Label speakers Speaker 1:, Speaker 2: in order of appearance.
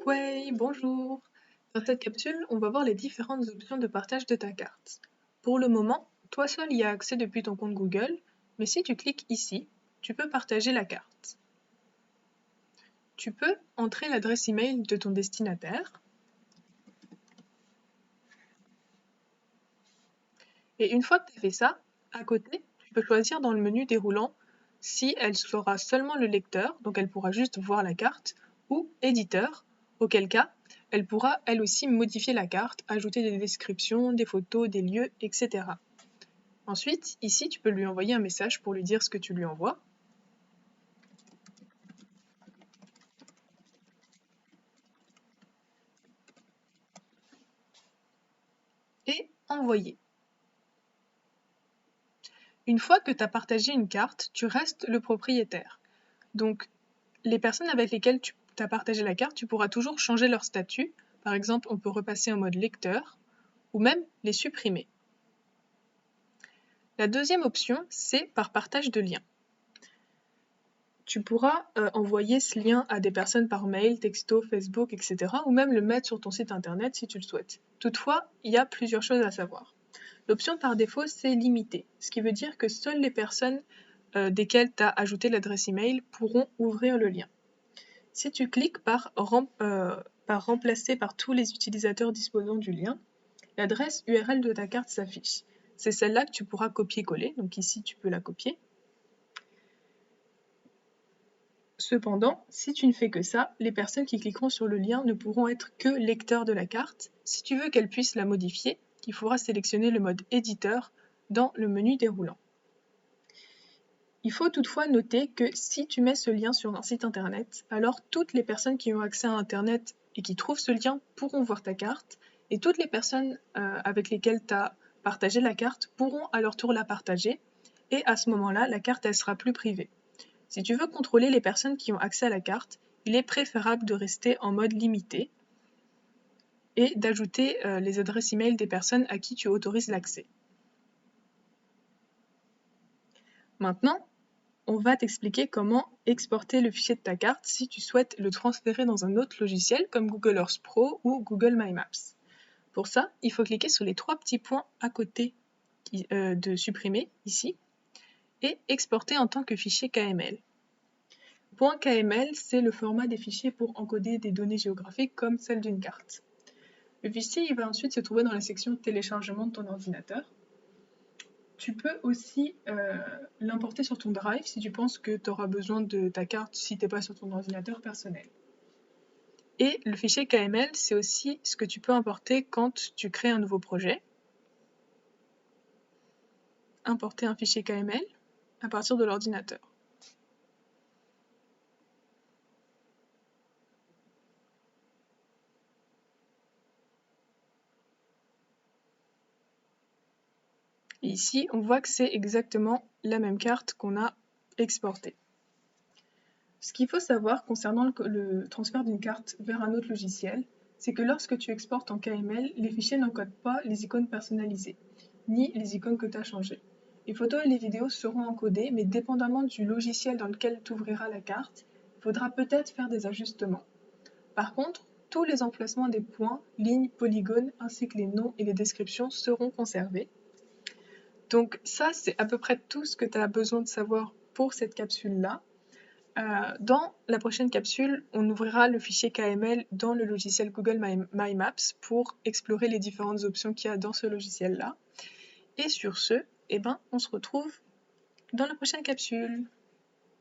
Speaker 1: Ouais, bonjour! Dans cette capsule, on va voir les différentes options de partage de ta carte. Pour le moment, toi seul y as accès depuis ton compte Google, mais si tu cliques ici, tu peux partager la carte. Tu peux entrer l'adresse email de ton destinataire. Et une fois que tu as fait ça, à côté, tu peux choisir dans le menu déroulant si elle sera seulement le lecteur, donc elle pourra juste voir la carte, ou éditeur, auquel cas, elle pourra elle aussi modifier la carte, ajouter des descriptions, des photos, des lieux, etc. Ensuite, ici, tu peux lui envoyer un message pour lui dire ce que tu lui envoies. Et envoyer. Une fois que tu as partagé une carte, tu restes le propriétaire. Donc, les personnes avec lesquelles tu as partagé la carte, tu pourras toujours changer leur statut. Par exemple, on peut repasser en mode lecteur ou même les supprimer. La deuxième option, c'est par partage de liens. Tu pourras envoyer ce lien à des personnes par mail, texto, Facebook, etc. ou même le mettre sur ton site internet si tu le souhaites. Toutefois, il y a plusieurs choses à savoir. L'option par défaut, c'est limité, ce qui veut dire que seules les personnes desquelles tu as ajouté l'adresse email pourront ouvrir le lien. Si tu cliques par remplacer par tous les utilisateurs disposant du lien, l'adresse URL de ta carte s'affiche. C'est celle-là que tu pourras copier-coller, donc ici tu peux la copier. Cependant, si tu ne fais que ça, les personnes qui cliqueront sur le lien ne pourront être que lecteurs de la carte. Si tu veux qu'elles puissent la modifier, il faudra sélectionner le mode éditeur dans le menu déroulant. Il faut toutefois noter que si tu mets ce lien sur un site internet, alors toutes les personnes qui ont accès à internet et qui trouvent ce lien pourront voir ta carte, et toutes les personnes avec lesquelles tu as partagé la carte pourront à leur tour la partager, et à ce moment-là, la carte elle sera plus privée. Si tu veux contrôler les personnes qui ont accès à la carte, il est préférable de rester en mode limité et d'ajouter les adresses email des personnes à qui tu autorises l'accès. Maintenant, on va t'expliquer comment exporter le fichier de ta carte si tu souhaites le transférer dans un autre logiciel comme Google Earth Pro ou Google My Maps. Pour ça, il faut cliquer sur les trois petits points à côté de supprimer, ici, et exporter en tant que fichier KML. .kml, c'est le format des fichiers pour encoder des données géographiques comme celle d'une carte. Le fichier il va ensuite se trouver dans la section téléchargement de ton ordinateur. Tu peux aussi l'importer sur ton Drive si tu penses que tu auras besoin de ta carte si tu n'es pas sur ton ordinateur personnel. Et le fichier KML, c'est aussi ce que tu peux importer quand tu crées un nouveau projet. Importer un fichier KML à partir de l'ordinateur. Et ici, on voit que c'est exactement la même carte qu'on a exportée. Ce qu'il faut savoir concernant le transfert d'une carte vers un autre logiciel, c'est que lorsque tu exportes en KML, les fichiers n'encodent pas les icônes personnalisées, ni les icônes que tu as changées. Les photos et les vidéos seront encodées, mais dépendamment du logiciel dans lequel tu ouvriras la carte, il faudra peut-être faire des ajustements. Par contre, tous les emplacements des points, lignes, polygones, ainsi que les noms et les descriptions seront conservés. Donc ça, c'est à peu près tout ce que tu as besoin de savoir pour cette capsule-là. Dans la prochaine capsule, on ouvrira le fichier KML dans le logiciel Google My Maps pour explorer les différentes options qu'il y a dans ce logiciel-là. Et sur ce, on se retrouve dans la prochaine capsule.